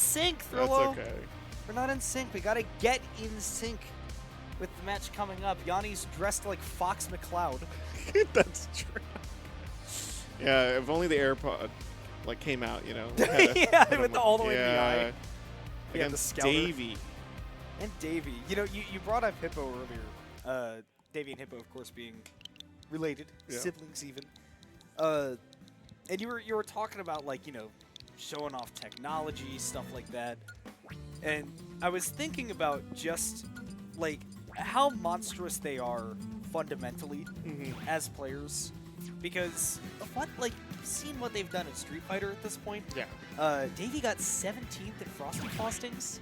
sync, That's Thrillo. okay. We're not in sync. We gotta get in sync with the match coming up. Yonni's dressed like Fox McCloud. That's true. Yeah, if only the AirPod like came out, you know. Yeah, with all the way in the eye. Yeah. Yeah, the Against scouter. Davy. And Davy. You know, you brought up Hippo earlier. Davy and Hippo, of course, being related, Yeah. siblings even. And you were talking about, like, you know, showing off technology, stuff like that. And I was thinking about just, like, how monstrous they are fundamentally as players. Because, seeing what they've done in Street Fighter at this point. Yeah. Davy got 17th at Frosty Faustings,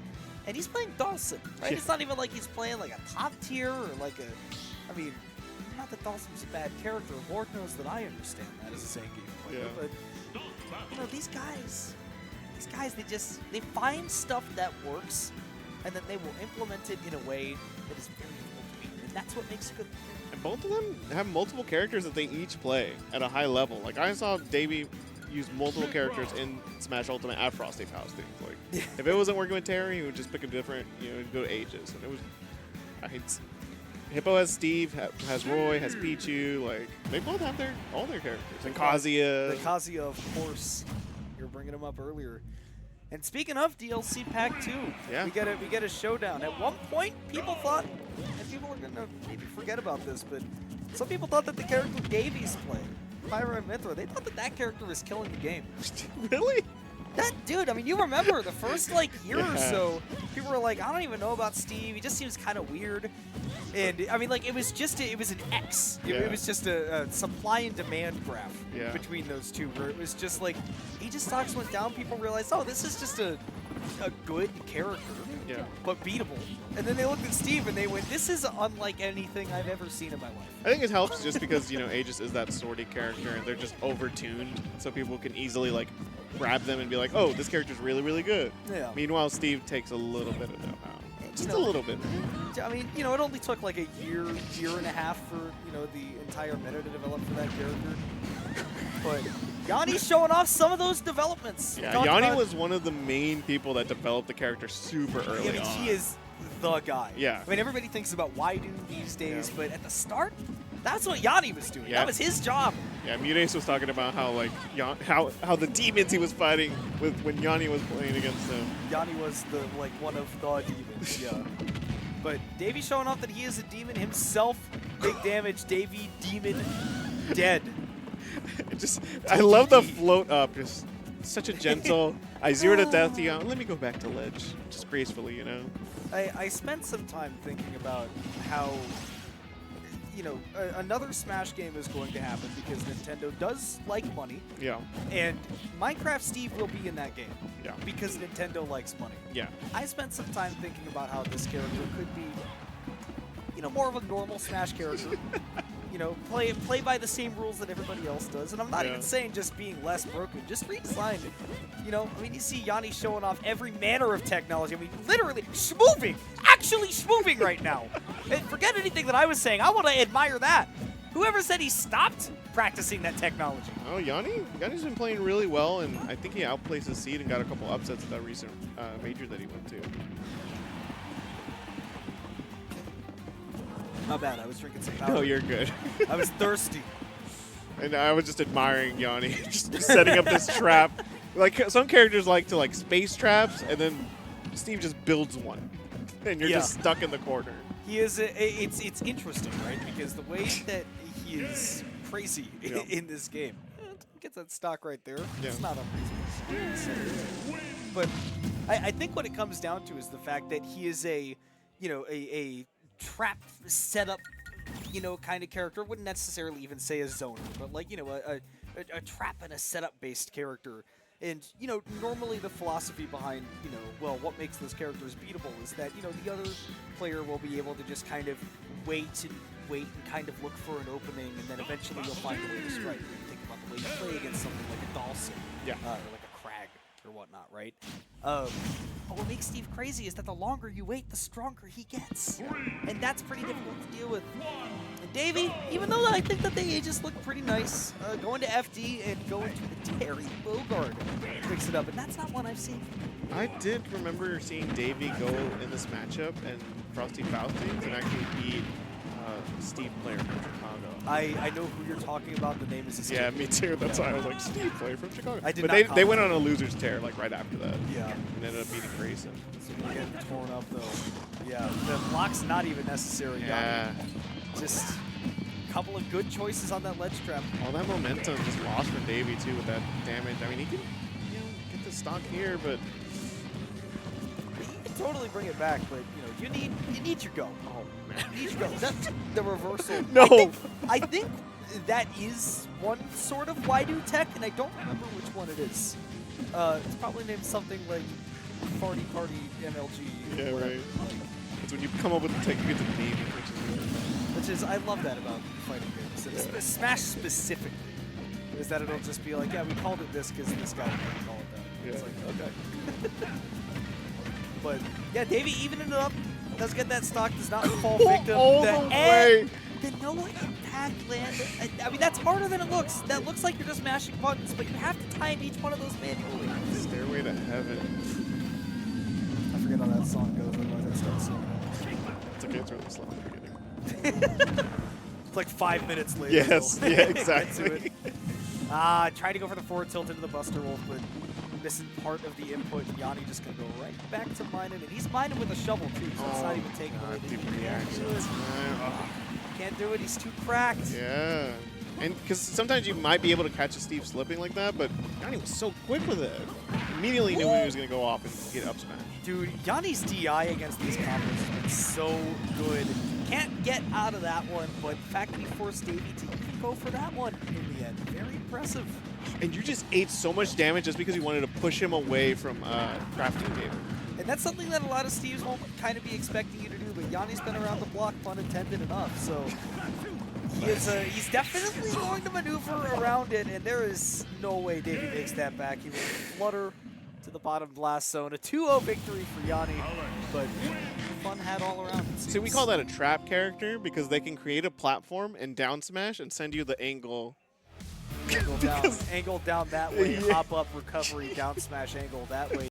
and he's playing Dawson, right? Yeah. It's not even like he's playing like a top tier or like a, I mean, not that Dawson's a bad character. Lord knows that I understand that as a Zen game player, Yeah. but you know, these guys, they find stuff that works, and then they will implement it in a way that is very difficult to beat, and that's what makes it good. And both of them have multiple characters that they each play at a high level. Like, I saw Davy use multiple characters in Smash Ultimate at Frosty Faustings. Like, if it wasn't working with Terry, he would just pick a different, you know, he'd go to Aegis. And it was, Hippo has Steve, has Roy, has Pichu. Like, they both have all their characters. And Kazuya. The Kazuya, of course. You were bringing him up earlier. And speaking of DLC Pack 2, Yeah. we get a showdown. At one point, people thought, and people are gonna maybe forget about this, but some people thought that the character Davy's playing, Pyra and Mythra, they thought that character was killing the game. Really? That dude, I mean, you remember the first like year or Yeah. so, people were like, I don't even know about Steve. He just seems kind of weird. And I mean, like, it was an X. Yeah. It was just a supply and demand graph Yeah. between those two, where it was just like, Aegis stocks went down. People realized, oh, this is just a good character, Yeah. but beatable. And then they looked at Steve and they went, this is unlike anything I've ever seen in my life. I think it helps just because, you know, Aegis is that swordy character and they're just over-tuned, so people can easily, like, grab them and be like, oh, this character's really, really good. Yeah. Meanwhile, Steve takes a little bit of know-how. Just know, a little bit. I mean, you know, it only took like a year and a half for, you know, the entire meta to develop for that character. But Yanni's showing off some of those developments. Yeah, Yonni was one of the main people that developed the character super early I mean, on. he is the guy. Yeah. I mean, everybody thinks about Waidu these days, but at the start, that's what Yanni was doing. Yeah. That was his job. Yeah, Mutace was talking about how, like, how the demons he was fighting with when Yonni was playing against him. Yanni was the one of the demons. Yeah. But Davy showing off that he is a demon himself. Big damage, Davy, demon, dead. I love the float up. Just such a gentle. I zero to death. You go, let me go back to ledge, just gracefully, you know. I spent some time thinking about how, you know, another Smash game is going to happen because Nintendo does like money. Yeah. And Minecraft Steve will be in that game. Yeah. Because Nintendo likes money. Yeah. I spent some time thinking about how this character could be, you know, more of a normal Smash character. You know, play by the same rules that everybody else does. And I'm not even saying just being less broken, just redesigned. You know, I mean, you see Yanni showing off every manner of technology. I mean, literally, schmoving! Actually schmoving right now! And forget anything that I was saying. I want to admire that. Whoever said he stopped practicing that technology? Oh, Yanni's been playing really well, and I think he outplaced his seed and got a couple upsets at that recent major that he went to. My bad, I was drinking some powder. No, you're good. I was thirsty. And I was just admiring Yanni, just setting up this trap. Like, some characters like to, like, space traps, and then Steve just builds one. And you're just stuck in the corner. He is, it's interesting, right? Because the way that he is crazy in this game. Gets that stock right there. Yeah. It's not unreasonable. But I think what it comes down to is the fact that he is a trap setup, you know, kind of character. Wouldn't necessarily even say a zoner, but like, you know, a trap and a setup based character. And, you know, normally the philosophy behind, you know, well, what makes those characters beatable is that, you know, the other player will be able to just kind of wait and kind of look for an opening, and then eventually you'll find a way to strike. When you think about the way you play against something like a Dawson, or like a Crag or whatnot, right? But what makes Steve crazy is that the longer you wait, the stronger he gets. And that's pretty difficult to deal with. And Davy, even though I think that the ages look pretty nice, going to FD and going to the Terry Bogard picks it up, and that's not one I've seen. I did remember seeing Davy go in this matchup and Frosty Faustings and actually beat Steve Player from Chicago. I know who you're talking about. The name is escaping. Yeah, me too. That's why I was like, Steve Player from Chicago. I did but not they went on a loser's tear like right after that. Yeah. And ended up beating Grayson. So we're getting torn up though. Yeah, the block's not even necessary. Yeah. Just a couple of good choices on that ledge trap. All that momentum just lost for Davy too with that damage. I mean, he can get the stock here, but You can totally bring it back, but you need your go. oh man, You need your go. That's the reversal. No. I think that is one sort of Waidu tech, and I don't remember which one it is. It's probably named something like Party MLG. Yeah, whatever. right. It's when you come up with the tech, you get to name it, Which is, I love that about fighting games. And Smash specifically is that it'll just be like, yeah, we called it this because this guy didn't call it that. Yeah. It's like, okay. But yeah, Davy evening it up. Does get that stock, does not fall victim. All the way. The no impact land. I mean, that's harder than it looks. That looks like you're just mashing buttons, but you have to time each one of those manually. Stairway to Heaven. I forget how that song goes. Otherwise, I start singing. It's okay, it's really slow in the beginning. It's like 5 minutes later. Yes, we'll yeah, get to exactly. it. Trying to go for the forward tilt into the Buster Wolf, but missing part of the input. Yanni just gonna go right back to mining, and he's mining with a shovel too, so it's not even taking away. Deep He can't do it. reactions. Can't do it. He's too cracked. Yeah. And because sometimes you might be able to catch a Steve slipping like that, but Yanni was so quick with it. Immediately knew when he was going to go off and get up smash. Dude, Yanni's DI against these combos has been so good. Can't get out of that one, but the fact that he forced Davy to even go for that one in the end, very impressive. And you just ate so much damage just because you wanted to push him away from crafting David. And that's something that a lot of Steves won't kind of be expecting you to do, but Yanni's been around the block, pun intended, enough, so he's definitely going to maneuver around it, and there is no way Davy makes that back. He will flutter to the bottom blast zone. A 2-0 victory for Yanni, but fun had all around. See, we call that a trap character because they can create a platform and down smash and send you the angle. Angle down that way, hop up, recovery, down smash, angle that way.